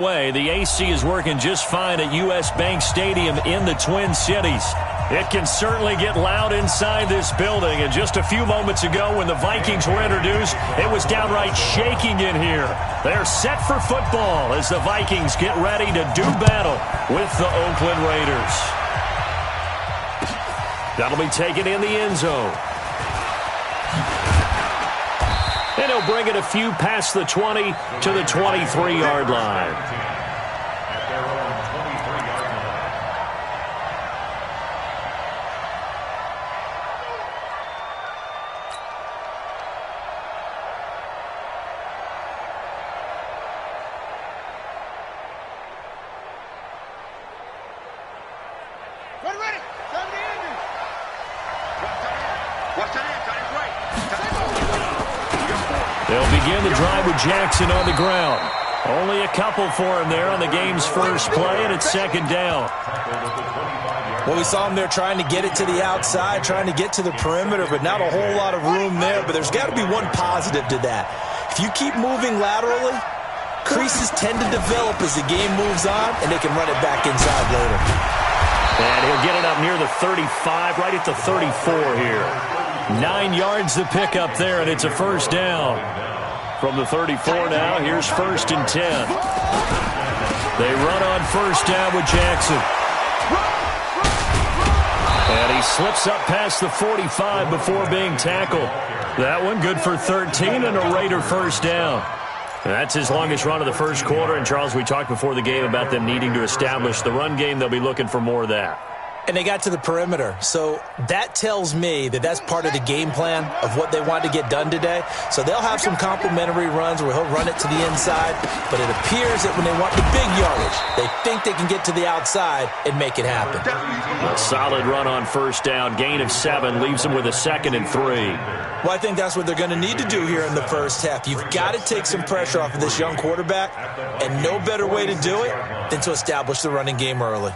Way, the AC is working just fine at U.S. Bank Stadium in the Twin Cities. It can certainly get loud inside this building, and just a few moments ago when the Vikings were introduced, it was downright shaking in here. They're set for football as the Vikings get ready to do battle with the Oakland Raiders. That'll be taken in the end zone. And he'll bring it a few past the 20 to the 23-yard line. They'll begin the drive with Jackson on the ground. Only a couple for him there on the game's first play, and it's second down. Well, we saw him there trying to get it to the outside, trying to get to the perimeter, but not a whole lot of room there. But there's got to be one positive to that. If you keep moving laterally, creases tend to develop as the game moves on, and they can run it back inside later. And he'll get it up near the 35, right at the 34 here. 9 yards to pick up there, and it's a first down. From the 34 now, here's 1st and 10. They run on first down with Jackson. And he slips up past the 45 before being tackled. That one good for 13 and a Raider first down. That's his longest run of the first quarter. And, Charles, we talked before the game about them needing to establish the run game. They'll be looking for more of that. And they got to the perimeter. So that tells me that that's part of the game plan of what they want to get done today. So they'll have some complimentary runs where he'll run it to the inside. But it appears that when they want the big yardage, they think they can get to the outside and make it happen. A solid run on first down. Gain of 7 leaves them with a 2nd and 3. Well, I think that's what they're going to need to do here in the first half. You've got to take some pressure off of this young quarterback. And no better way to do it than to establish the running game early.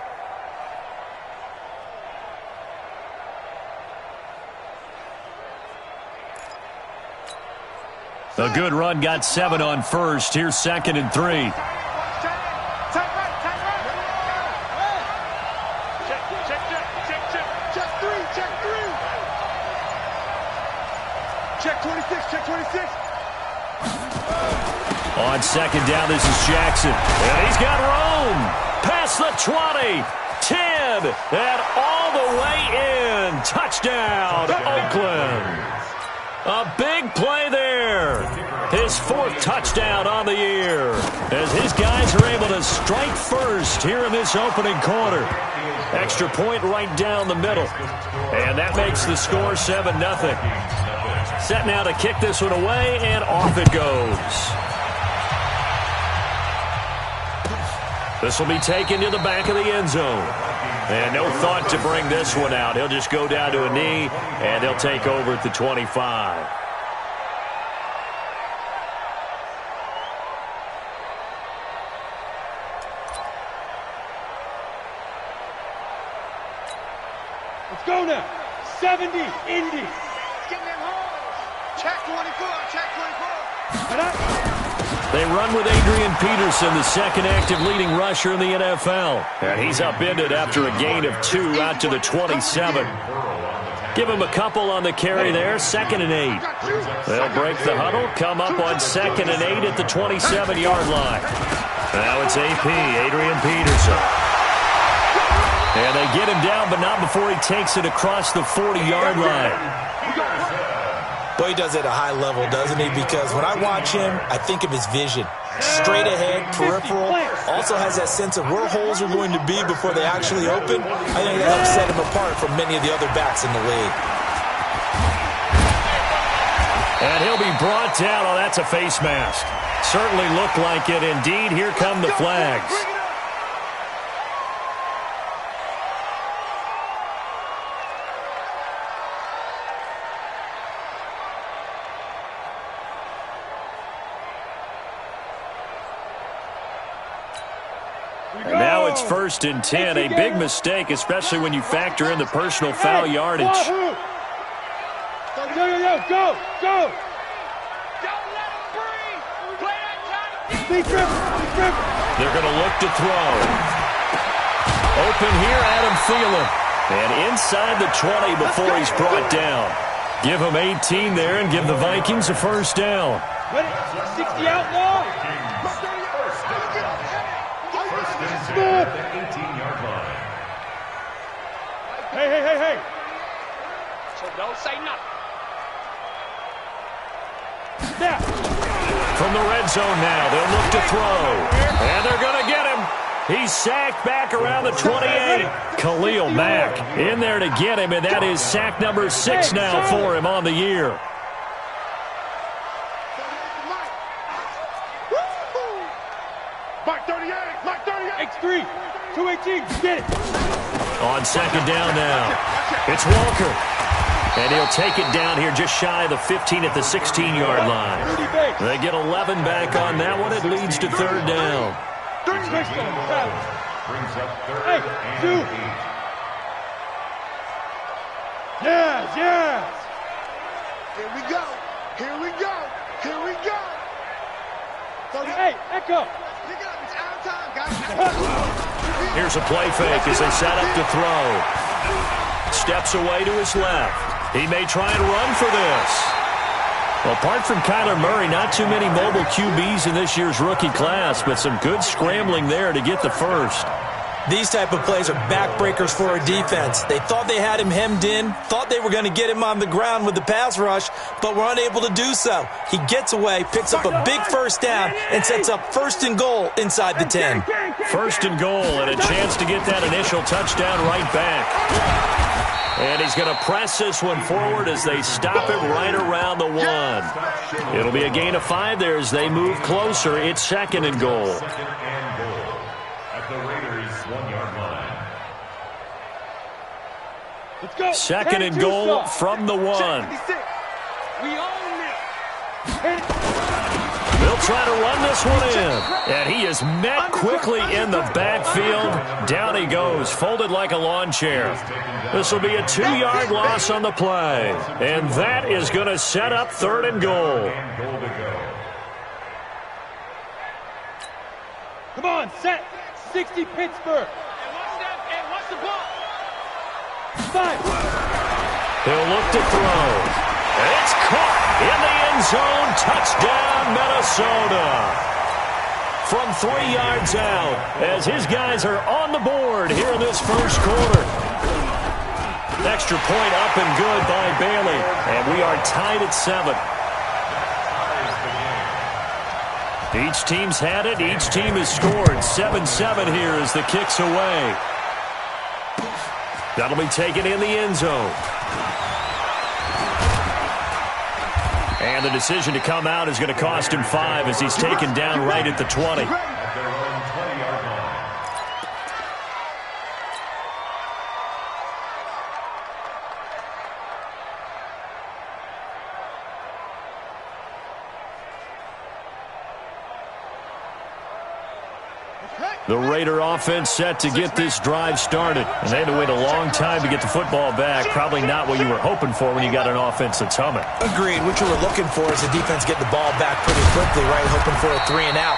A good run, got 7 on first. Here's 2nd and 3. Check right. Check 3. Check 26. Check 26. On second down, this is Jackson. And he's got room. Past the 20. 10. And all the way in. Touchdown, Oakland. A big play there. His 4th touchdown on the year. As his guys are able to strike first here in this opening quarter. Extra point right down the middle. And that makes the score 7-0. Set now to kick this one away, and off it goes. This will be taken to the back of the end zone. And no thought to bring this one out. He'll just go down to a knee, and they'll take over at the 25. Let's go now. 70, Indy. Get them home. Check 24. Check 24. They run with Adrian Peterson, the second active leading rusher in the NFL. And he's upended after a gain of 2 out to the 27. Give him a couple on the carry there, 2nd and 8. They'll break the huddle, come up on 2nd and 8 at the 27-yard line. Now it's AP, Adrian Peterson. And they get him down, but not before he takes it across the 40-yard line. Boy, he does it at a high level, doesn't he? Because when I watch him, I think of his vision. Straight ahead, peripheral. Also has that sense of where holes are going to be before they actually open. I think that helps set him apart from many of the other backs in the league. And he'll be brought down. Oh, that's a face mask. Certainly looked like it. Indeed, here come the flags. And now it's 1st and 10. A big mistake, especially when you factor in the personal foul yardage. Go. Don't let him breathe. Play that time. Be driven. They're going to look to throw. Open here, Adam Thielen. And inside the 20 before he's brought down. Give him 18 there and give the Vikings a first down. 60 out long. First and 10 at the 18-yard line. Hey. So don't say nothing. Snap. From the red zone now, they'll look to throw. And they're going to get him. He's sacked back around the 28. Khalil Mack in there to get him, and that is sack number 6 now for him on the year. Mark 38. X3. 218. Get it. On second down now, it's Walker. And he'll take it down here just shy of the 15 at the 16-yard line. They get 11 back on that one. It leads to third down. Brings up third and 8. Yes. Here we go. 38. Echo. It's out of time, guys. Here's a play fake as they set up to throw. Steps away to his left. He may try and run for this. Well, apart from Kyler Murray, not too many mobile QBs in this year's rookie class, but some good scrambling there to get the first. These type of plays are backbreakers for a defense. They thought they had him hemmed in, thought they were going to get him on the ground with the pass rush, but were unable to do so. He gets away, picks up a big first down, and sets up first and goal inside the 10. First and goal, and a chance to get that initial touchdown right back. And he's going to press this one forward as they stop it right around the 1. It'll be a gain of 5 there as they move closer. It's second and goal. At the Raiders' 1-yard line. Let's go. Second and goal from the 1. We own this. They'll try to run this one in. And he is met quickly in the backfield. Down he goes, folded like a lawn chair. This will be a 2-yard loss on the play. And that is going to set up third and goal. Come on, set. 60 Pittsburgh. And what's the ball? 5. He'll look to throw. And it's caught in the end zone. Touchdown, Minnesota. From 3 yards out as his guys are on the board here in this first quarter. Extra point up and good by Bailey. And we are tied at 7. Each team's had it. Each team has scored. 7-7 here as the kick's away. That'll be taken in the end zone. And the decision to come out is going to cost him 5 as he's taken down right at the 20. At their own 20-yard line. The Raider offense set to get this drive started. And they had to wait a long time to get the football back. Probably not what you were hoping for when you got an offense that's humming. Agreed. What you were looking for is the defense get the ball back pretty quickly, right? Hoping for a 3 and out.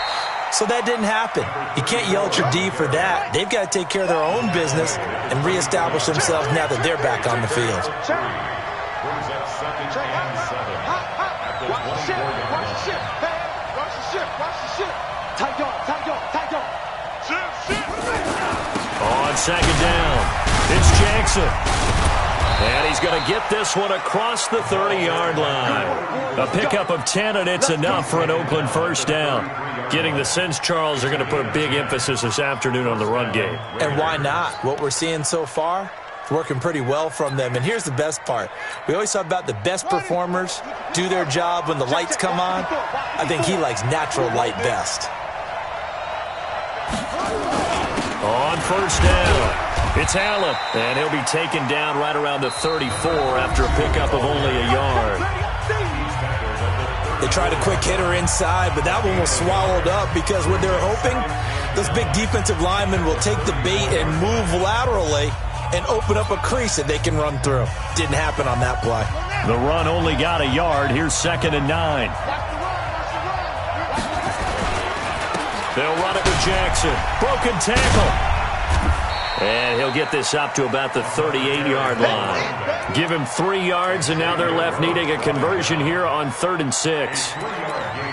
So that didn't happen. You can't yell at your D for that. They've got to take care of their own business and reestablish themselves now that they're back on the field. Brings up second and 7. At the 24-yard line. Watch the ship. Tight dog. On second down, it's Jackson. And he's going to get this one across the 30-yard line. A pickup of 10, and it's enough for an Oakland first down. Getting the sense, Charles, are going to put a big emphasis this afternoon on the run game. And why not? What we're seeing so far, it's working pretty well from them. And here's the best part. We always talk about the best performers do their job when the lights come on. I think he likes natural light best. On first down, it's Allen, and he'll be taken down right around the 34 after a pickup of only a yard. They tried a quick hitter inside, but that one was swallowed up because what they're hoping, those big defensive linemen will take the bait and move laterally and open up a crease that they can run through. Didn't happen on that play. The run only got a yard. Here's second and 9. They'll run it with Jackson. Broken tackle. And he'll get this up to about the 38-yard line. Give him 3 yards, and now they're left needing a conversion here on 3rd and 6.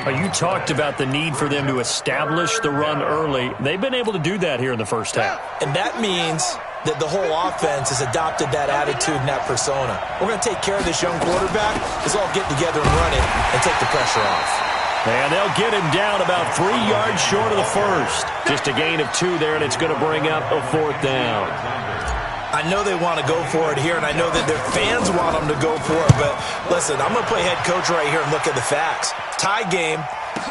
You talked about the need for them to establish the run early. They've been able to do that here in the first half. And that means that the whole offense has adopted that attitude and that persona. We're going to take care of this young quarterback. Let's all get together and run it and take the pressure off. And they'll get him down about 3 yards short of the first. Just a gain of 2 there, and it's going to bring up a 4th down. I know they want to go for it here, and I know that their fans want them to go for it. But listen, I'm going to play head coach right here and look at the facts. Tie game,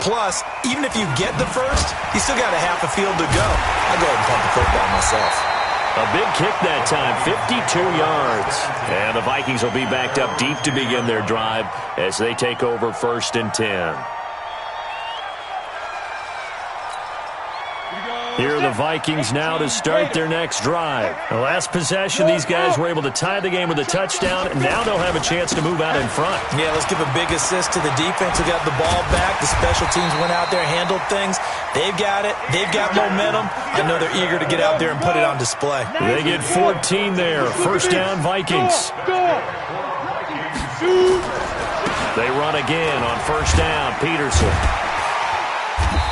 plus, even if you get the first, you still got a half a field to go. I'll go ahead and punt the football myself. A big kick that time, 52 yards. And the Vikings will be backed up deep to begin their drive as they take over 1st and 10. Here are the Vikings now to start their next drive. The last possession, these guys were able to tie the game with a touchdown, and now they'll have a chance to move out in front. Yeah, let's give a big assist to the defense who got the ball back. The special teams went out there, handled things. They've got it. They've got momentum. I know they're eager to get out there and put it on display. They get 14 there. 1st down, Vikings. They run again on 1st down. Peterson.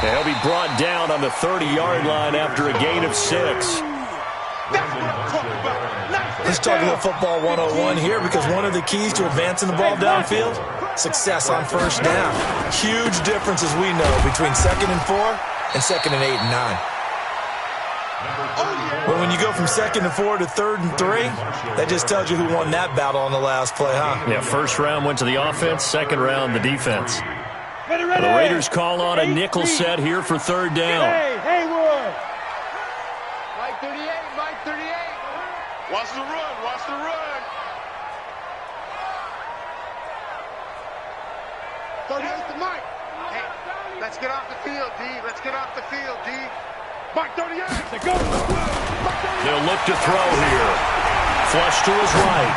He'll be brought down on the 30-yard line after a gain of 6. Let's talk a little football 101 here, because one of the keys to advancing the ball downfield, success on 1st down. Huge difference, as we know, between 2nd and 4 and 2nd and 8 and 9. But when you go from 2nd and 4 to 3rd and 3, that just tells you who won that battle on the last play, huh? Yeah, 1st round went to the offense, 2nd round the defense. The Raiders call on a nickel set here for 3rd down. Haywood. Mike 38, Mike 38. Watch the run, watch the run. 38 to Mike. Hey, let's get off the field, D. Let's get off the field, D. Mike 38. Go. They'll look to throw here. Flush to his right.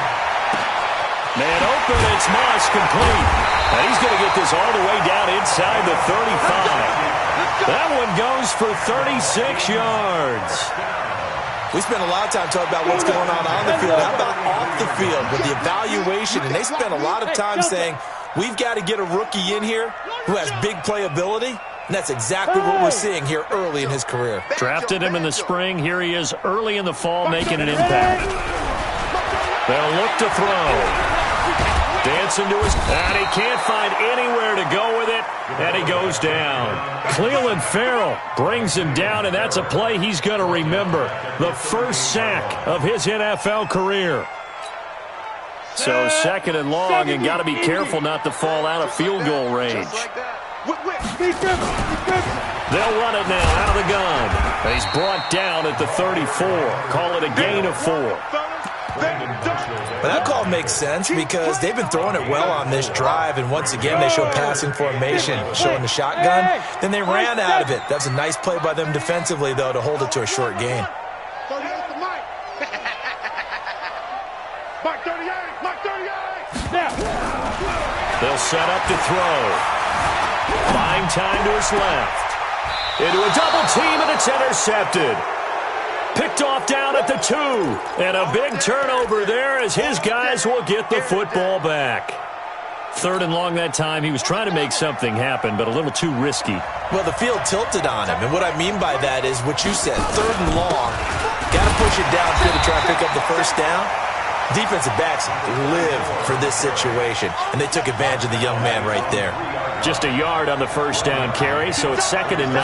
Man open, it's Moss, complete. And he's going to get this all the way down inside the 35. That one goes for 36 yards. We spent a lot of time talking about what's going on the field. How about off the field with the evaluation? And they spent a lot of time saying, we've got to get a rookie in here who has big playability. And that's exactly what we're seeing here early in his career. Drafted him in the spring. Here he is early in the fall making an impact. They'll look to throw. Dancing to his... And he can't find anywhere to go with it. And he goes down. Cleveland Farrell brings him down, and that's a play he's going to remember. The first sack of his NFL career. So 2nd and long, and got to be careful not to fall out of field goal range. They'll run it now out of the gun. And he's brought down at the 34. Call it a gain of 4. But that call makes sense because they've been throwing it well on this drive, and once again they show passing formation, showing the shotgun. Then they ran out of it. That's a nice play by them defensively, though, to hold it to a short gain. Mike 38. Mike 38. They'll set up to throw. Buying time to his left. Into a double team, and it's intercepted. Picked off down at the 2. And a big turnover there as his guys will get the football back. 3rd and long that time. He was trying to make something happen, but a little too risky. Well, the field tilted on him. And what I mean by that is what you said. 3rd and long. Got to push it downfield to try and pick up the first down. Defensive backs live for this situation. And they took advantage of the young man right there. Just a yard on the first down carry, so it's 2nd and 9.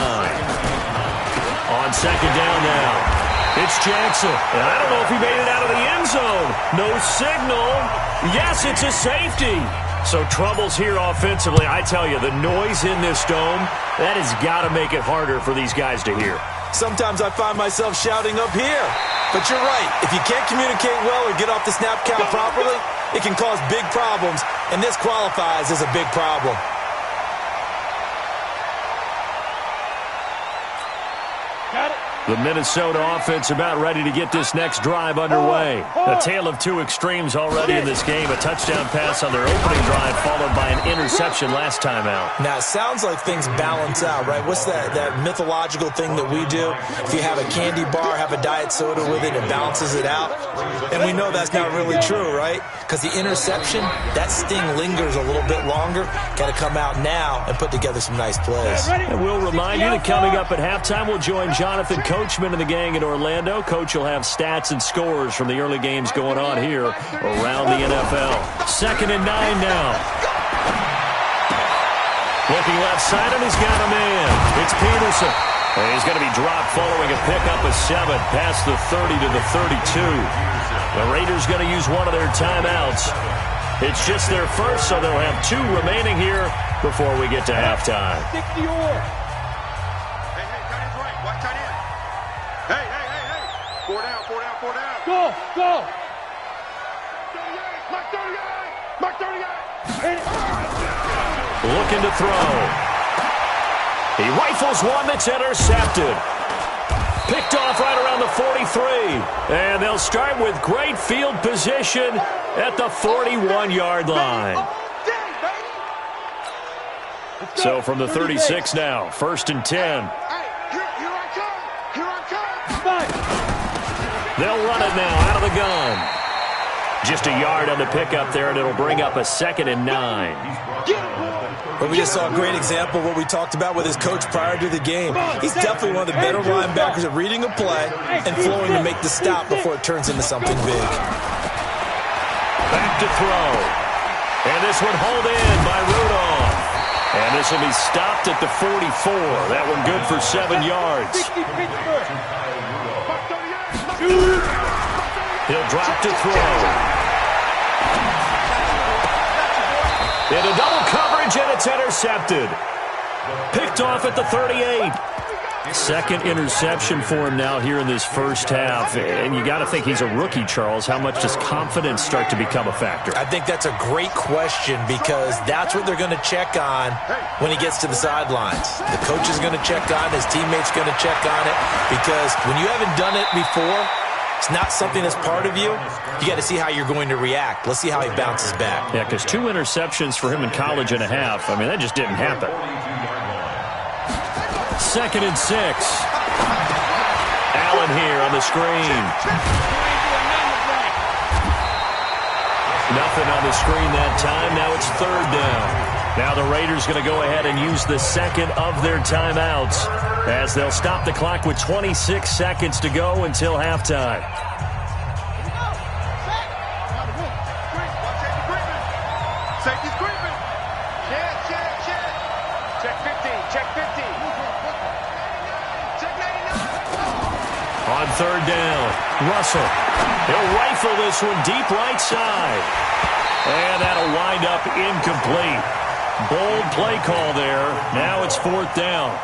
On 2nd down now. It's Jackson, and I don't know if he made it out of the end zone. No signal. Yes, it's a safety. So troubles here offensively. I tell you, the noise in this dome, that has got to make it harder for these guys to hear. Sometimes I find myself shouting up here. But you're right. If you can't communicate well or get off the snap count properly, it can cause big problems, and this qualifies as a big problem. The Minnesota offense about ready to get this next drive underway. A tale of two extremes already in this game. A touchdown pass on their opening drive followed by an interception last time out. Now, it sounds like things balance out, right? What's that mythological thing that we do? If you have a candy bar, have a diet soda with it, it balances it out. And we know that's not really true, right? Because the interception, that sting lingers a little bit longer. Got to come out now and put together some nice plays. And we'll remind you that coming up at halftime, we'll join Jonathan Coachman and the gang in Orlando. Coach will have stats and scores from the early games going on here around the NFL. 2nd and 9 now. Looking left side, and he's got a man. It's Peterson. And he's going to be dropped following a pickup of 7 past the 30 to the 32. The Raiders going to use one of their timeouts. It's just their first, so they'll have 2 remaining here before we get to halftime. Go! Looking to throw. He rifles one that's intercepted. Picked off right around the 43. And they'll start with great field position at the 41-yard line. So from the 36 now, 1st and 10. They'll run it now out of the gun. Just a yard on the pickup there, and it'll bring up a 2nd and 9. But we just saw a great example of what we talked about with his coach prior to the game. He's definitely one of the better linebackers at reading a play and flowing to make the stop before it turns into something big. Back to throw. And this one hauled in by Rudolph. And this will be stopped at the 44. That one good for 7 yards. He'll drop to throw. Into double coverage, and it's intercepted. Picked off at the 38. 2nd interception for him now here in this first half. And you got to think he's a rookie, Charles. How much does confidence start to become a factor? I think that's a great question because that's what they're going to check on when he gets to the sidelines. The coach is going to check on, his teammates going to check on it, because when you haven't done it before, it's not something that's part of you. You got to see how you're going to react. Let's see how he bounces back. Yeah, because 2 interceptions for him in college and a half. I mean, that just didn't happen. 2nd and 6. Allen here on the screen. Nothing on the screen that time. Now it's 3rd down. Now the Raiders going to go ahead and use the 2nd of their timeouts as they'll stop the clock with 26 seconds to go until halftime. Safety's creeping. Check 15. Check 15. Check 99. On 3rd down, Russell. He'll rifle this one deep right side. And that'll wind up incomplete. Bold play call there. Now it's 4th down.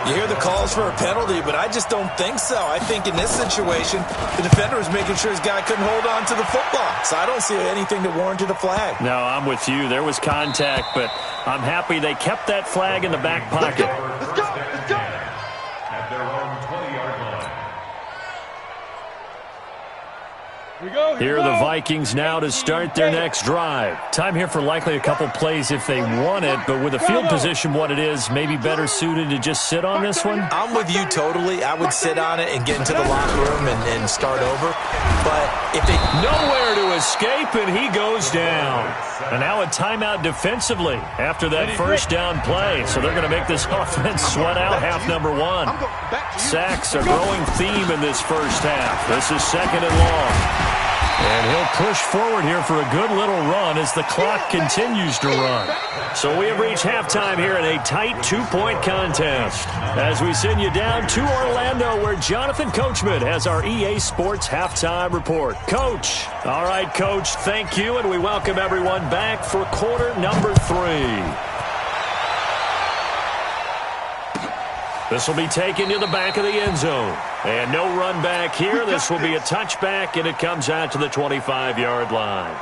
You hear the calls for a penalty, but I just don't think so. I think in this situation, the defender was making sure his guy couldn't hold on to the football. So I don't see anything that warranted a flag. No, I'm with you. There was contact, but I'm happy they kept that flag in the back pocket. Let's go. At their own 20-yard line. Here are the Vikings now to start their next drive. Time here for likely a couple plays if they want it, but with the field position what it is, maybe better suited to just sit on this one? I'm with you totally. I would sit on it and get into the locker room and start over. But if they... Nowhere to escape, and he goes down. And now a timeout defensively after that 1st down play. So they're going to make this offense sweat out half number 1. Sacks a growing theme in this first half. This is 2nd and long. And he'll push forward here for a good little run as the clock continues to run. So we have reached halftime here in a tight 2-point contest as we send you down to Orlando where Jonathan Coachman has our EA Sports halftime report. Coach. All right, Coach, thank you, and we welcome everyone back for quarter number 3. This will be taken to the back of the end zone. And no run back here. This will be a touchback, and it comes out to the 25-yard line.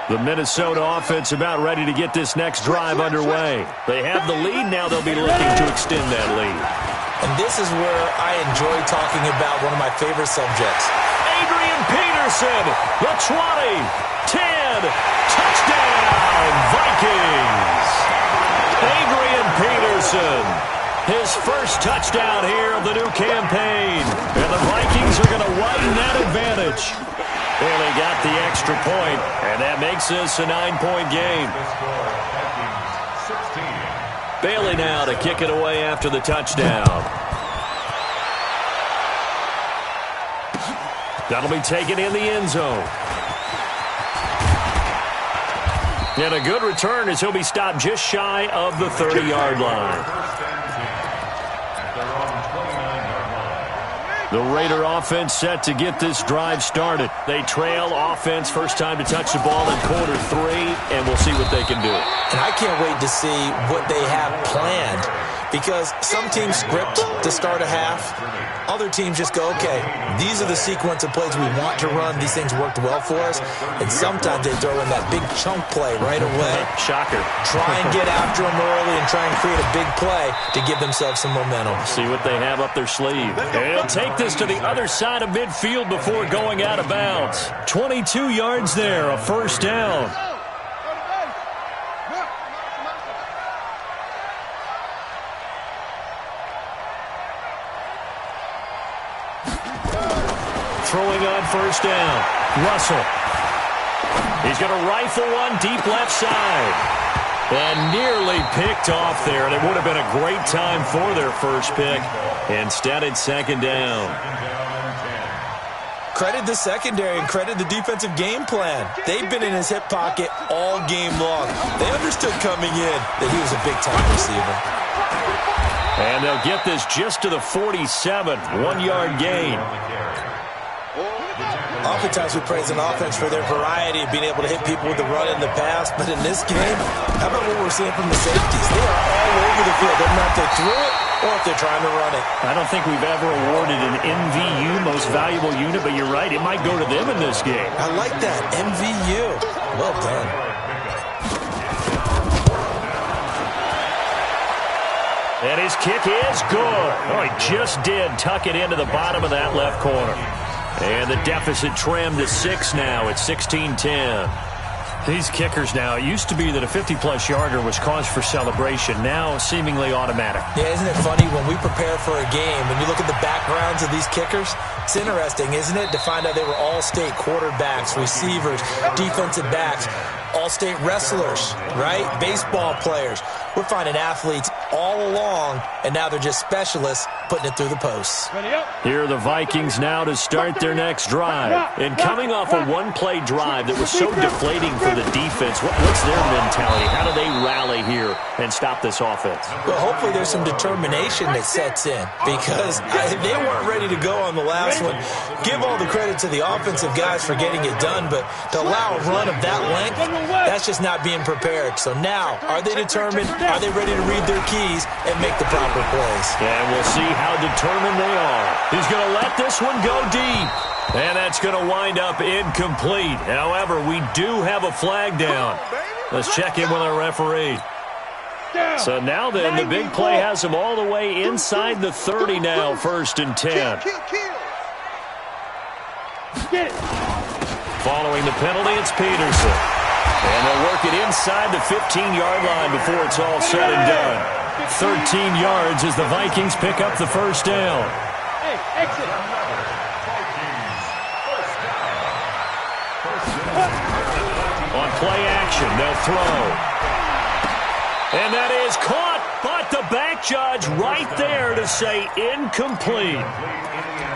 The Minnesota offense about ready to get this next drive underway. They have the lead. Now they'll be looking to extend that lead. And this is where I enjoy talking about one of my favorite subjects. Adrian Peterson, the 20, 10, touchdown, Vikings. Adrian Peterson, his first touchdown here of the new campaign. And the Vikings are going to widen that advantage. Well, they got the extra point, and that makes this a 9-point game. Bailey now to kick it away after the touchdown. That'll be taken in the end zone. And a good return as he'll be stopped just shy of the 30-yard line. The Raider offense set to get this drive started. They trail offense first time to touch the ball in quarter 3, and we'll see what they can do. And I can't wait to see what they have planned, because some teams script to start a half. Other teams just go, okay, these are the sequence of plays we want to run. These things worked well for us. And sometimes they throw in that big chunk play right away. Shocker. Try and get after them early and try and create a big play to give themselves some momentum. See what they have up their sleeve. They'll take this to the other side of midfield before going out of bounds. 22 yards there, a first down. Throwing on first down. Russell. He's going to rifle one deep left side. And nearly picked off there. And it would have been a great time for their first pick. Instead, it's second down. Credit the secondary and credit the defensive game plan. They've been in his hip pocket all game long. They understood coming in that he was a big-time receiver. And they'll get this just to the 47. 1-yard gain. Oftentimes we praise an offense for their variety of being able to hit people with the run and the pass, but in this game, how about what we're seeing from the safeties? They are all over the field. Doesn't matter if they threw it or if they're trying to run it. I don't think we've ever awarded an MVU, most valuable unit, but you're right, it might go to them in this game. I like that, MVU. Well done. And his kick is good. Oh, he just did tuck it into the bottom of that left corner. And the deficit trimmed to 6 now. It's 16-10. These kickers now, it used to be that a 50-plus yarder was cause for celebration. Now, seemingly automatic. Yeah, isn't it funny when we prepare for a game, when you look at the backgrounds of these kickers, it's interesting, isn't it, to find out they were all-state quarterbacks, receivers, defensive backs, all-state wrestlers, right? Baseball players. We're finding athletes all along, and now they're just specialists putting it through the posts. Here are the Vikings now to start their next drive. And coming off a one-play drive that was so deflating for the defense, what's their mentality? How do they rally here and stop this offense? Well, hopefully there's some determination that sets in, because they weren't ready to go on the last one. Give all the credit to the offensive guys for getting it done, but to allow a run of that length, that's just not being prepared. So now, are they determined? Are they ready to read their keys and make the proper plays? And we'll see how determined they are. He's going to let this one go deep. And that's going to wind up incomplete. However, we do have a flag down. Let's check in with our referee. So now then, the big play has him all the way inside the 30 now, 1st and 10. Following the penalty, it's Peterson. And they'll work it inside the 15-yard line before it's all said and done. 13 yards as the Vikings pick up the first down. Hey, exit. On play action, they'll throw. And that is caught, but the back judge right there to say incomplete.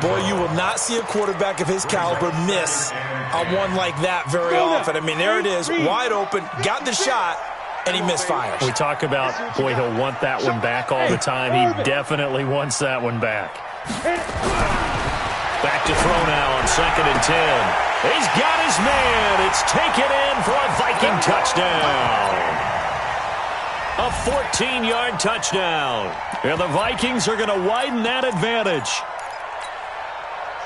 Boy, you will not see a quarterback of his caliber miss on one like that very often. I mean, there it is, wide open, got the shot, and he misfires. We talk about, boy, he'll want that one back all the time. He definitely wants that one back. Back to throw now on 2nd and 10. He's got his man. It's taken in for a Viking touchdown. A 14-yard touchdown. And the Vikings are going to widen that advantage.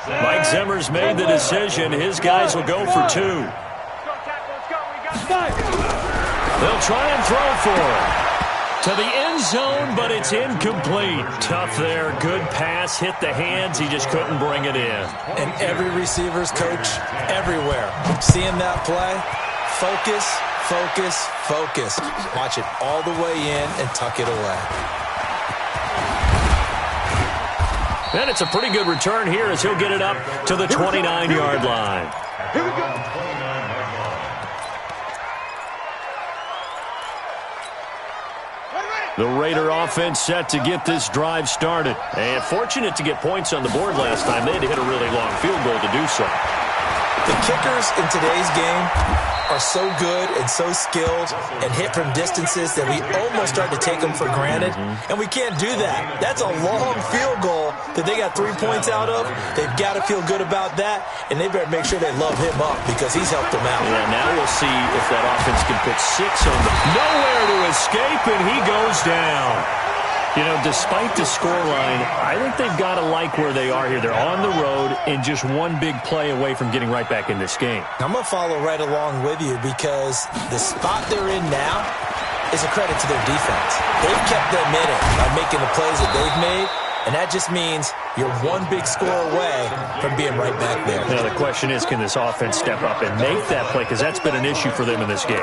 Mike Zimmer's made the decision. His guys will go for 2. They'll try and throw for it. To the end zone, but it's incomplete. Tough there. Good pass. Hit the hands. He just couldn't bring it in. And every receiver's coach everywhere. Seeing that play, focus, focus, focus. Watch it all the way in and tuck it away. And it's a pretty good return here as he'll get it up to the 29-yard line. Here we go. The Raider offense set to get this drive started. And fortunate to get points on the board last time. They had to hit a really long field goal to do so. The kickers in today's game are so good and so skilled and hit from distances that we almost start to take them for granted. And we can't do that. That's a long field goal that they got 3 points out of. They've got to feel good about that, and they better make sure they love him up because he's helped them out. Yeah, now we'll see if that offense can put 6 on the... Nowhere to escape, and he goes down. You know, despite the scoreline, I think they've got to like where they are here. They're on the road and just one big play away from getting right back in this game. I'm going to follow right along with you because the spot they're in now is a credit to their defense. They've kept them in it by making the plays that they've made, and that just means you're one big score away from being right back there. Now, the question is, can this offense step up and make that play? Because that's been an issue for them in this game.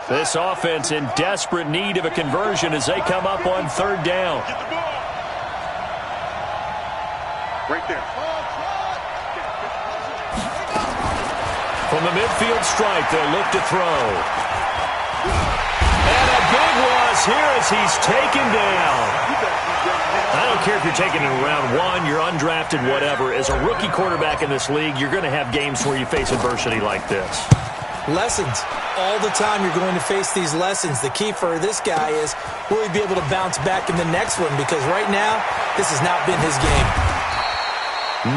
This offense in desperate need of a conversion as they come up on 3rd down. Get the ball. Right there. From the midfield stripe, they'll look to throw. And a big loss here as he's taken down. I don't care if you're taking it in round 1, you're undrafted, whatever. As a rookie quarterback in this league, you're going to have games where you face adversity like this. Lessons. All the time you're going to face these lessons. The key for this guy is will he be able to bounce back in the next one, because right now this has not been his game.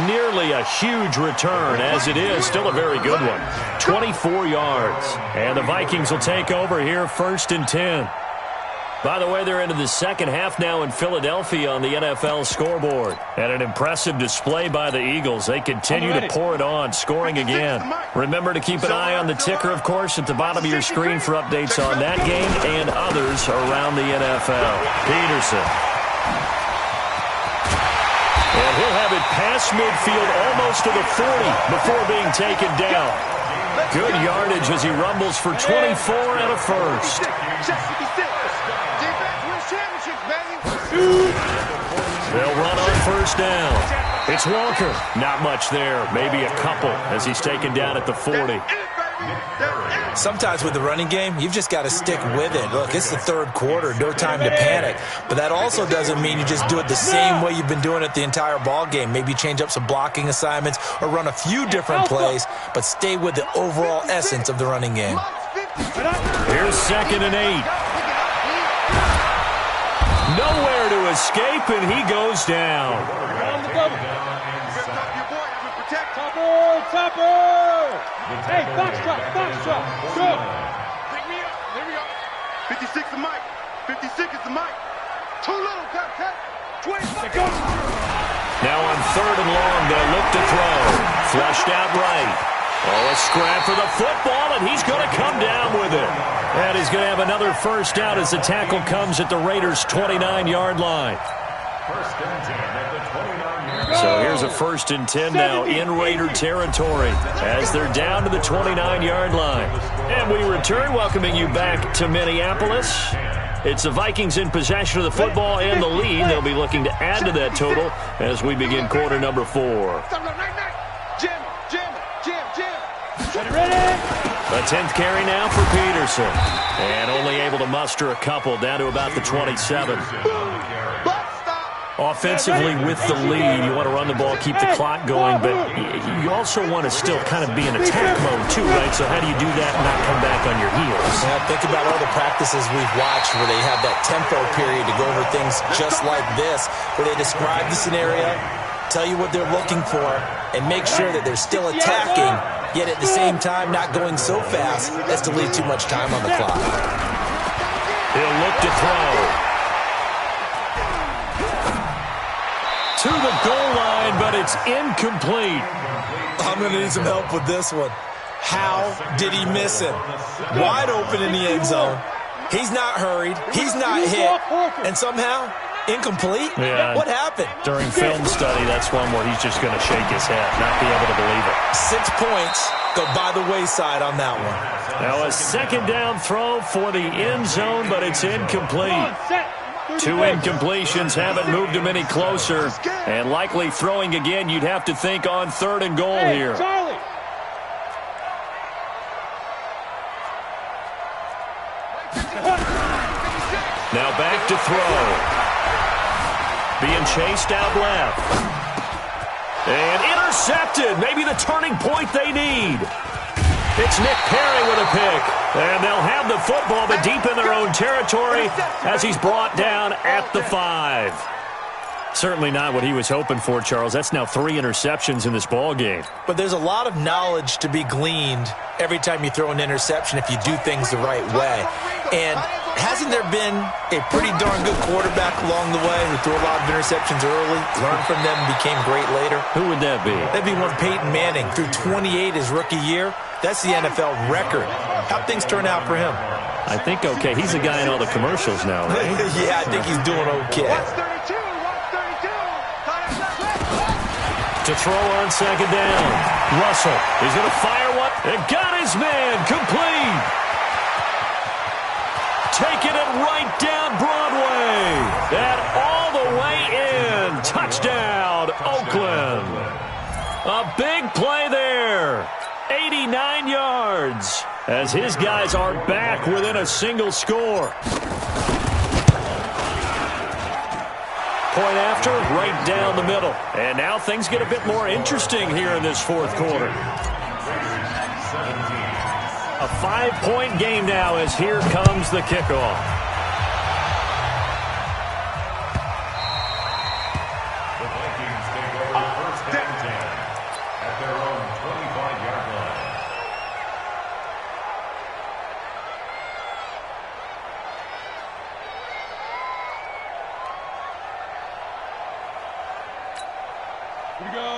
Nearly a huge return. As it is, still a very good one. 24 yards. And the Vikings will take over here 1st and 10. By the way, they're into the second half now in Philadelphia on the NFL scoreboard. And an impressive display by the Eagles. They continue to pour it on, scoring again. Remember to keep an eye on the ticker, of course, at the bottom of your screen for updates on that game and others around the NFL. Peterson. And he'll have it past midfield almost to the 40 before being taken down. Good yardage as he rumbles for 24 and a first. They'll run on 1st down. It's Walker. Not much there. Maybe a couple as he's taken down at the 40. Sometimes with the running game, you've just got to stick with it. Look, it's the 3rd quarter, no time to panic. But that also doesn't mean you just do it the same way you've been doing it the entire ball game. Maybe change up some blocking assignments or run a few different plays, but stay with the overall essence of the running game. Here's 2nd and 8. Nowhere to escape, and he goes down. Topper! Hey, foxtrot, go! Pick me up, here we go. 56 is Mike, 56 is the Mike. Too little, cut. 25. Now on 3rd and long, they'll look to throw. Flushed out right. Oh, a scrap for the football, and he's going to come down with it. And he's going to have another first down as the tackle comes at the Raiders' 29-yard line. So here's a 1st and 10 now in Raider territory as they're down to the 29-yard line. And we return, welcoming you back to Minneapolis. It's the Vikings in possession of the football and the lead. They'll be looking to add to that total as we begin quarter number 4. A 10th carry now for Peterson. And only able to muster a couple down to about the 27. Offensively with the lead, you want to run the ball, keep the clock going, but you also want to still kind of be in attack mode too, right? So how do you do that and not come back on your heels? Yeah, think about all the practices we've watched where they have that tempo period to go over things just like this, where they describe the scenario, tell you what they're looking for, and make sure that they're still attacking, yet at the same time not going so fast as to leave too much time on the clock. He'll look to throw. to the goal line, but it's incomplete. I'm going to need some help with this one. How did he miss him? Wide open in the end zone. He's not hurried. He's not hit. And somehow, incomplete? Yeah. What happened? During film study, that's one where he's just going to shake his head, not be able to believe it. 6 points go by the wayside on that one. Now a second down throw for the end zone, but it's incomplete. 2 incompletions haven't moved him any closer. And likely throwing again, you'd have to think on 3rd and goal here. Charlie. Now back to throw. Being chased out left. And intercepted. Maybe the turning point they need. It's Nick Perry with a pick. And they'll have the football, but deep in their own territory as he's brought down at the 5. Certainly not what he was hoping for, Charles. That's now 3 interceptions in this ball game. But there's a lot of knowledge to be gleaned every time you throw an interception if you do things the right way. And hasn't there been a pretty darn good quarterback along the way who threw a lot of interceptions early, learned from them, and became great later? Who would that be? That'd be one Peyton Manning. Threw 28 his rookie year. That's the NFL record. How'd things turn out for him? I think okay. He's a guy in all the commercials now, right? Yeah, I think he's doing okay. To throw on second down. Russell, he's going to fire one. And got his man complete. Taking it right down Broadway. And all the way in. Touchdown, Oakland. A big play there. 89 yards. As his guys are back within a single score. Point after, right down the middle. And now things get a bit more interesting here in this 4th quarter. A 5-point game now as here comes the kickoff. The Vikings take over first down 10 at their own 25-yard line.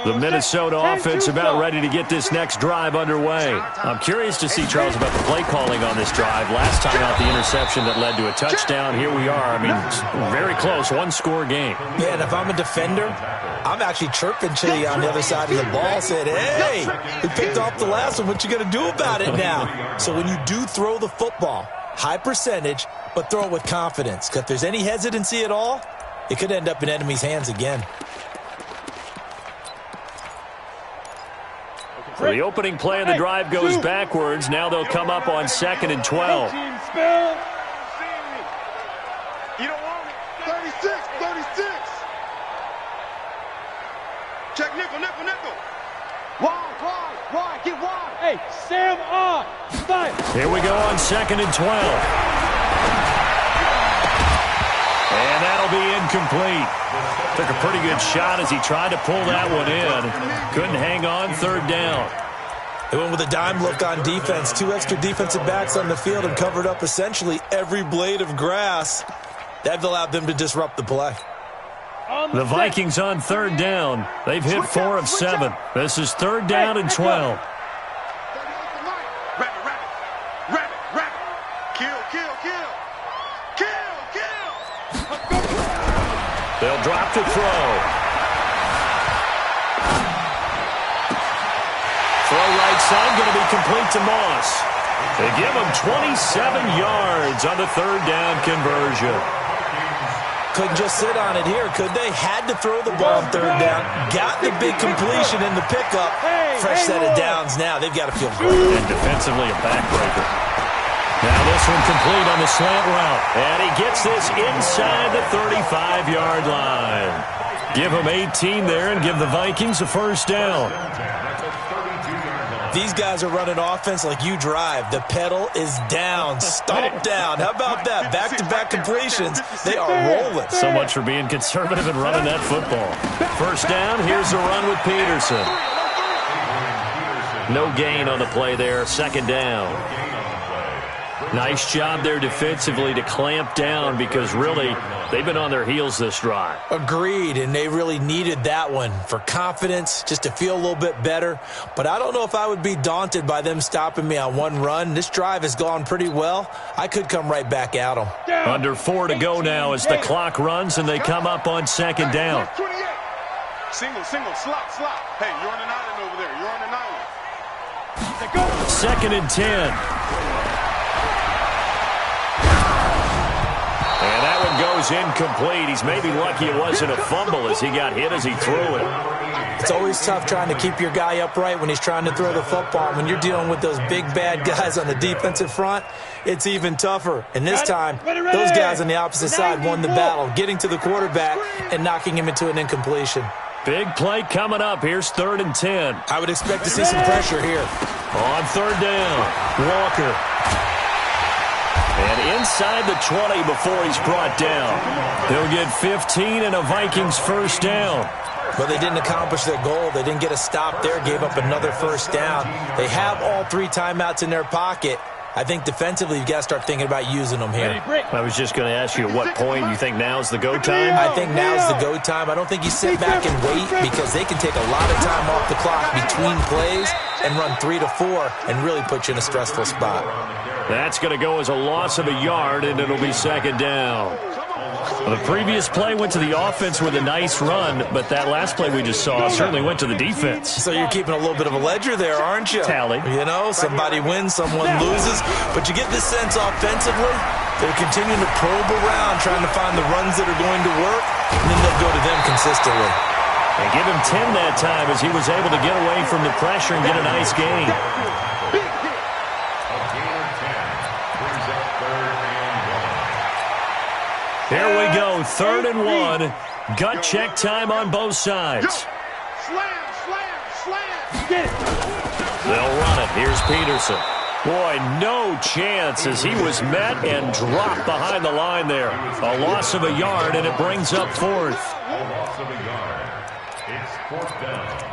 The Minnesota offense about ready to get this next drive underway. I'm curious to see, Charles, about the play calling on this drive. Last time out, the interception that led to a touchdown. Here we are. I mean, very close, 1-score game. Yeah, and if I'm a defender, I'm actually chirping to you on the other side of the ball, saying, hey, we picked off the last one. What you going to do about it now? So when you do throw the football, high percentage, but throw it with confidence. Because if there's any hesitancy at all, it could end up in enemy's hands again. So the opening play of the drive goes backwards. Now they'll come up on 2nd and 12. You don't want it. 36. Check nickel. Wide. Get wide. Hey, Sam on. Style. Here we go on 2nd and 12. And that'll be incomplete. Took a pretty good shot as he tried to pull that one in. Couldn't hang on 3rd down. They went with a dime look on defense. 2 extra defensive backs on the field and covered up essentially every blade of grass. That allowed them to disrupt the play. The Vikings on 3rd down. They've hit 4 of 7. This is 3rd down and 12. Rabbit. Kill. They'll drop to throw. Throw right side, going to be complete to Moss. They give him 27 yards on the 3rd down conversion. Couldn't just sit on it here, could they? Had to throw the ball on 3rd down. Got the big completion in the pickup. Fresh set of downs now. They've got to feel great. And defensively a backbreaker. Now this one complete on the slant route. And he gets this inside the 35-yard line. Give him 18 there and give the Vikings a 1st down. These guys are running offense like you drive. The pedal is down, stomp down. How about that? Back-to-back completions. They are rolling. So much for being conservative and running that football. 1st down, here's the run with Peterson. No gain on the play there, 2nd down. Nice job there defensively to clamp down because really they've been on their heels this drive. Agreed, and they really needed that one for confidence, just to feel a little bit better. But I don't know if I would be daunted by them stopping me on one run. This drive has gone pretty well. I could come right back at them. Under 4 to go now as the clock runs and they come up on second down. Single, slot. Hey, you're on an island over there. You're on an island. Second and 10. And that one goes incomplete. He's maybe lucky it wasn't a fumble as he got hit as he threw it. It's always tough trying to keep your guy upright when he's trying to throw the football. When you're dealing with those big, bad guys on the defensive front, it's even tougher. And this time, those guys on the opposite side won the battle, getting to the quarterback and knocking him into an incompletion. Big play coming up. Here's 3rd and 10. I would expect to see some pressure here. On 3rd down, Walker. And inside the 20 before he's brought down. He'll get 15 and a Vikings first down. But they didn't accomplish their goal. They didn't get a stop there, gave up another first down. They have all 3 timeouts in their pocket. I think defensively you've got to start thinking about using them here. I was just going to ask you at what point you think now's the go time? I think now's the go time. I don't think you sit back and wait because they can take a lot of time off the clock between plays and run 3 to 4 and really put you in a stressful spot. That's going to go as a loss of a yard, and it'll be second down. Well, the previous play went to the offense with a nice run, but that last play we just saw certainly went to the defense. So you're keeping a little bit of a ledger there, aren't you? Tally. You know, somebody wins, someone loses, but you get this sense offensively, they're continuing to probe around, trying to find the runs that are going to work, and then they'll go to them consistently. And give him 10 that time as he was able to get away from the pressure and get a nice gain. Here we go, 3rd and 1. Gut check time on both sides. Slam. Get it. They'll run it. Here's Peterson. Boy, no chance as he was met and dropped behind the line there. A loss of a yard, and it brings up 4th. Loss of a yard. It's 4th down.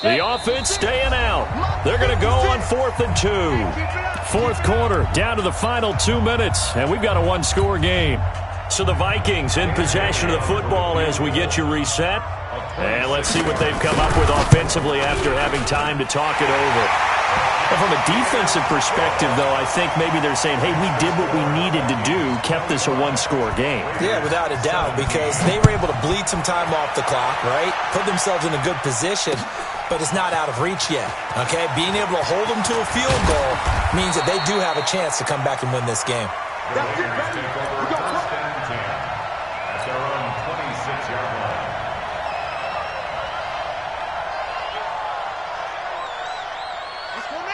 The offense staying out. They're going to go on 4th and 2. 4th quarter, down to the final 2 minutes, and we've got a one-score game. So the Vikings in possession of the football as we get you reset. And let's see what they've come up with offensively after having time to talk it over. Well, from a defensive perspective, though, I think maybe they're saying, hey, we did what we needed to do, kept this a one-score game. Yeah, without a doubt, because they were able to bleed some time off the clock, right? Put themselves in a good position, but it's not out of reach yet, okay? Being able to hold them to a field goal means that they do have a chance to come back and win this game. The Raiders take over 1st and 10 at their own 26-yard line.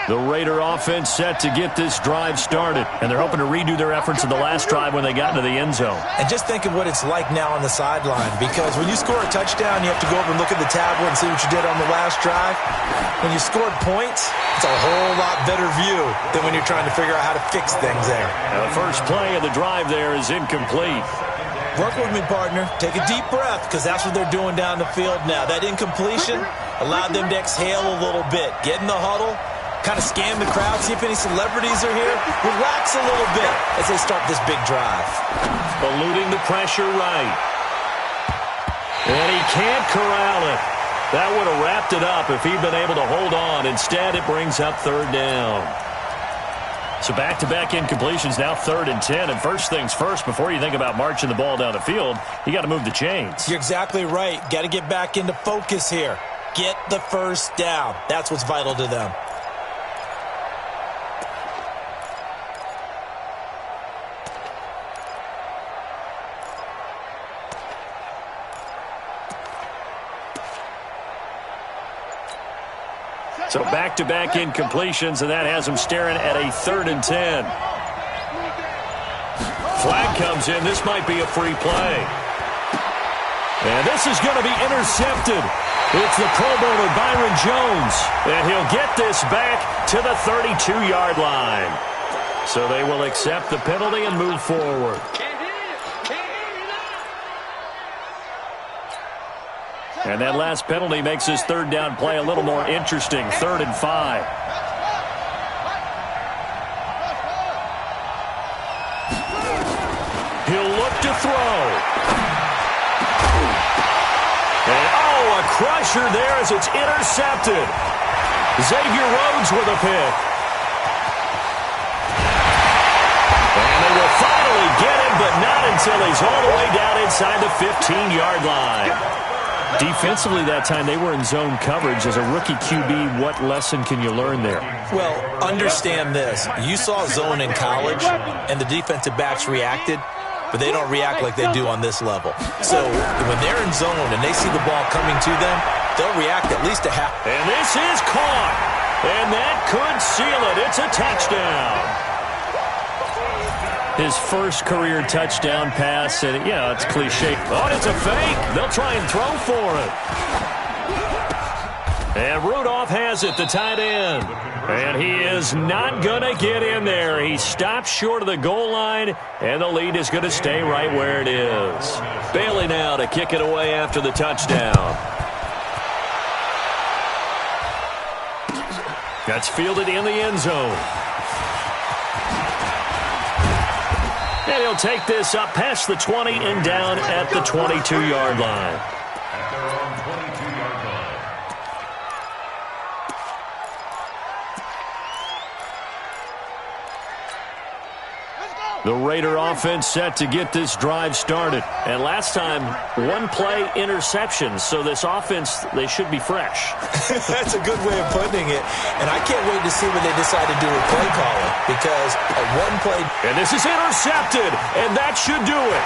The Raider offense set to get this drive started, and they're hoping to redo their efforts in the last drive when they got into the end zone. And just think of what it's like now on the sideline, because when you score a touchdown, you have to go over and look at the tablet and see what you did on the last drive. When you scored points, it's a whole lot better view than when you're trying to figure out how to fix things there. Now the first play of the drive there is incomplete. Work with me, partner. Take a deep breath, because that's what they're doing down the field now. That incompletion allowed them to exhale a little bit. Get in the huddle. Kind of scan the crowd, see if any celebrities are here. Relax a little bit as they start this big drive. Eluding the pressure right. And he can't corral it. That would have wrapped it up if he'd been able to hold on. Instead, it brings up 3rd down. So back-to-back incompletions, now 3rd and 10. And first things first, before you think about marching the ball down the field, you got to move the chains. You're exactly right. Got to get back into focus here. Get the first down. That's what's vital to them. So back-to-back incompletions, and that has them staring at a 3rd and 10. Flag comes in. This might be a free play. And this is going to be intercepted. It's the Pro Bowler Byron Jones, and he'll get this back to the 32-yard line. So they will accept the penalty and move forward. And that last penalty makes his 3rd down play a little more interesting. 3rd and 5. throw. And, a crusher there as it's intercepted. Xavier Rhodes with a pick. And they will finally get him, but not until he's all the way down inside the 15-yard line. Defensively that time, they were in zone coverage. As a rookie QB, what lesson can you learn there? Well, understand this. You saw zone in college, and the defensive backs reacted, but they don't react like they do on this level. So when they're in zone and they see the ball coming to them, they'll react at least a half. And this is caught. And that could seal it. It's a touchdown. His first career touchdown pass, and yeah, it's cliche. Oh, it's a fake. They'll try and throw for it. And Rudolph has it, the tight end. And he is not going to get in there. He stops short of the goal line, and the lead is going to stay right where it is. Bailey now to kick it away after the touchdown. That's fielded in the end zone. And he'll take this up past the 20 and down at the 22-yard line. At their own 22-yard line. The Raider offense set to get this drive started. And last time, one-play interception. So this offense, they should be fresh. That's a good way of putting it. And I can't wait to see what they decide to do with play calling. Because a one-play... And this is intercepted. And that should do it.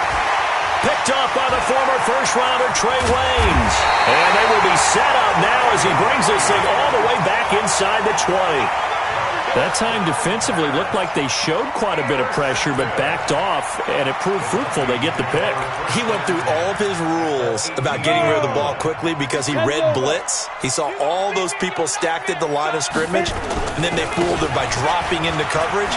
Picked up by the former first-rounder Trey Waynes. And they will be set up now as he brings this thing all the way back inside the 20. That time defensively looked like they showed quite a bit of pressure but backed off, and it proved fruitful. They get the pick. He went through all of his rules about getting rid of the ball quickly because he read blitz. He saw all those people stacked at the line of scrimmage, and then they fooled him by dropping into coverage.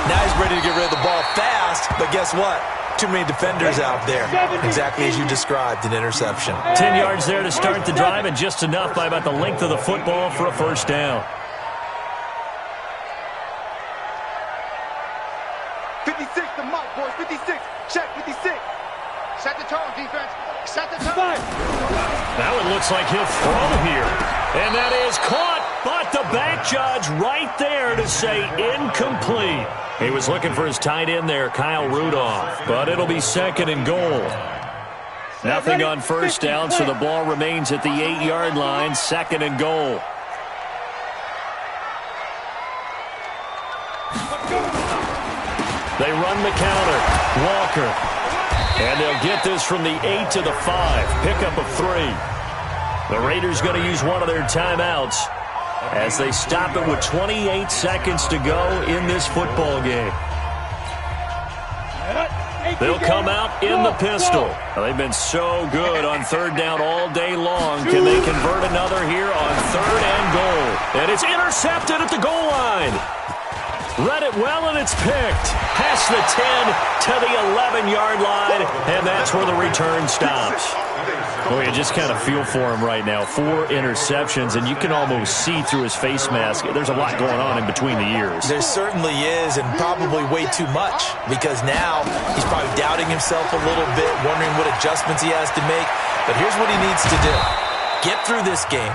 Now he's ready to get rid of the ball fast, but guess what? Too many defenders out there. Exactly as you described, an interception. 10 yards there to start the drive, and just enough by about the length of the football for a first down. 56 to Mike, boys. 56. Check 56. Set the tone, defense. Set the tone. Now it looks like he'll throw here. And that is caught, but the back judge right there to say incomplete. He was looking for his tight end there, Kyle Rudolph. But it'll be second and goal. Nothing on first down, so the ball remains at the 8-yard line, second and goal. They run the counter. Walker. And they'll get this from the 8 to the 5. Pickup of 3. The Raiders going to use one of their timeouts as they stop it with 28 seconds to go in this football game. They'll come out in the pistol. Well, they've been so good on third down all day long. Can they convert another here on third and goal? And it's intercepted at the goal line. Read it well, and it's picked. Past the 10 to the 11-yard line, and that's where the return stops. Well, you just kind of feel for him right now. 4 interceptions, and you can almost see through his face mask. There's a lot going on in between the ears. There certainly is, and probably way too much, because now he's probably doubting himself a little bit, wondering what adjustments he has to make. But here's what he needs to do. Get through this game.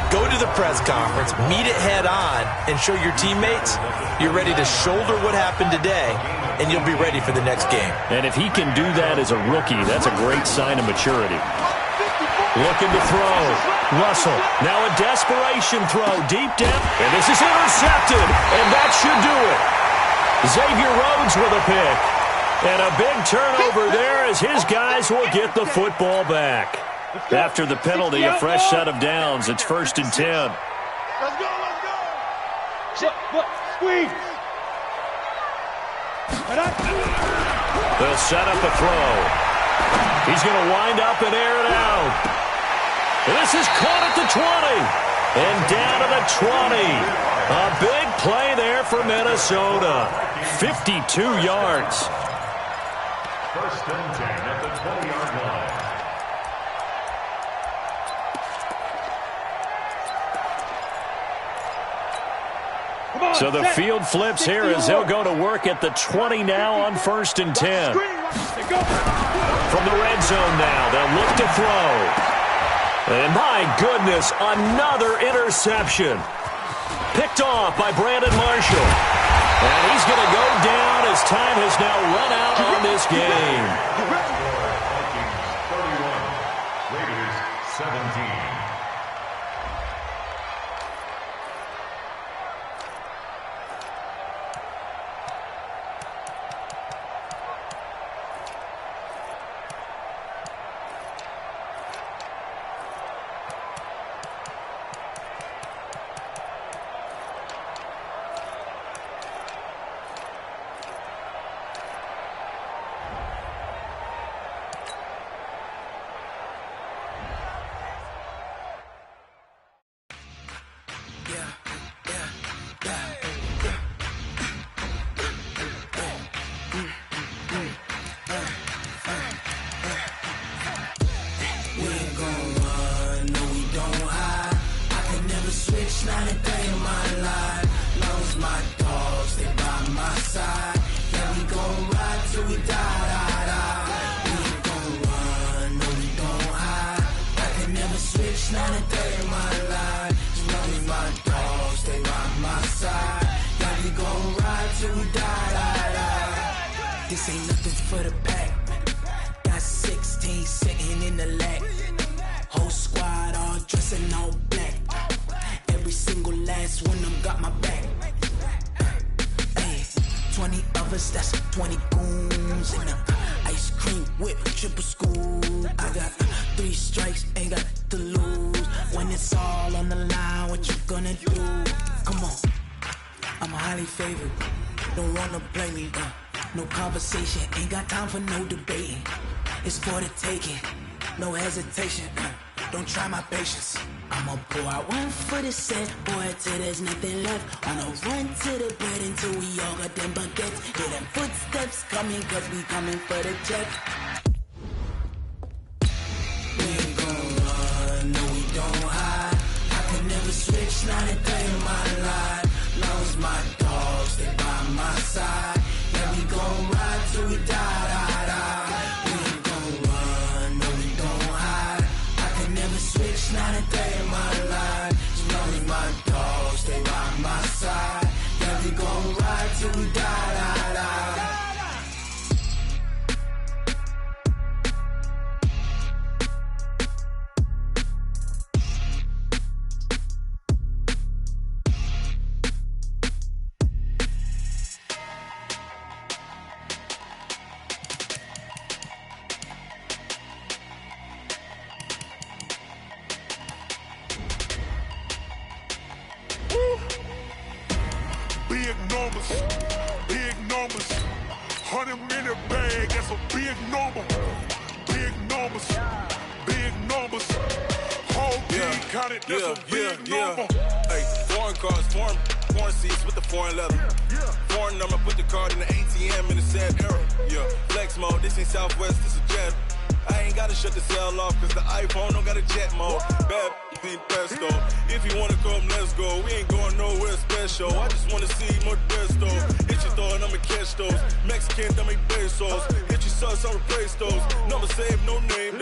Go to the press conference, meet it head on, and show your teammates you're ready to shoulder what happened today, and you'll be ready for the next game. And if he can do that as a rookie, that's a great sign of maturity. Looking to throw. Russell, now a desperation throw, deep depth, and this is intercepted, and that should do it. Xavier Rhodes with a pick, and a big turnover there as his guys will get the football back. After the penalty, a fresh set of downs. It's first and 10. Let's go, let's go. Squeeze. They'll set up a throw. He's going to wind up and air it out. This is caught at the 20. And down to the 20. A big play there for Minnesota. 52 yards. First and 10 at the 20-yard line. So the field flips here as they'll go to work at the 20 now on first and 10. From the red zone now, they'll look to throw. And my goodness, another interception. Picked off by Brandon Marshall. And he's going to go down as time has now run out on this game. Vikings 31, Raiders 17. This ain't nothing for the pack. Got 16 sitting in the lag. Whole squad all dressing all black. Every single last one of them got my back. Hey, 20 of us, that's 20 goons in the ice cream whip, triple school. I got 3 strikes, ain't got to lose. When it's all on the line, what you gonna do? Come on, I'm highly favored. Don't wanna play me, no conversation, ain't got time for no debating. It's for the taking, no hesitation. Don't try my patience. I'ma pour out one for the set, boy, till there's nothing left. On a run to the bed until we all got them baguettes. Hear them footsteps coming, cause we coming for the check. We ain't gon' run, no we don't hide. I can never switch, not a day in my life. Long as my dogs, they by my side. Yeah, we gon' ride till we die. We ain't gon' run, no we don't hide. I can never switch, not a day in my life. As long as my dogs, they by my side. Yeah, we gon' ride till we die. Big numbers, 100-minute bag, that's a big number. Big numbers, whole team counted, that's a big number. Hey, foreign cars, foreign seats with the foreign leather. Foreign number, put the card in the ATM in the sad era. Yeah, flex mode, this ain't Southwest, this a jet. I ain't gotta shut the cell off, cause the iPhone don't got a jet mode. Bad being pesto. If you wanna come, let's go. We ain't going nowhere special. I just wanna see more Modesto. Hit your thought, I'ma catch those. Mexican, I make pesos. Hit your sauce, I'll replace those. Number saved, no name.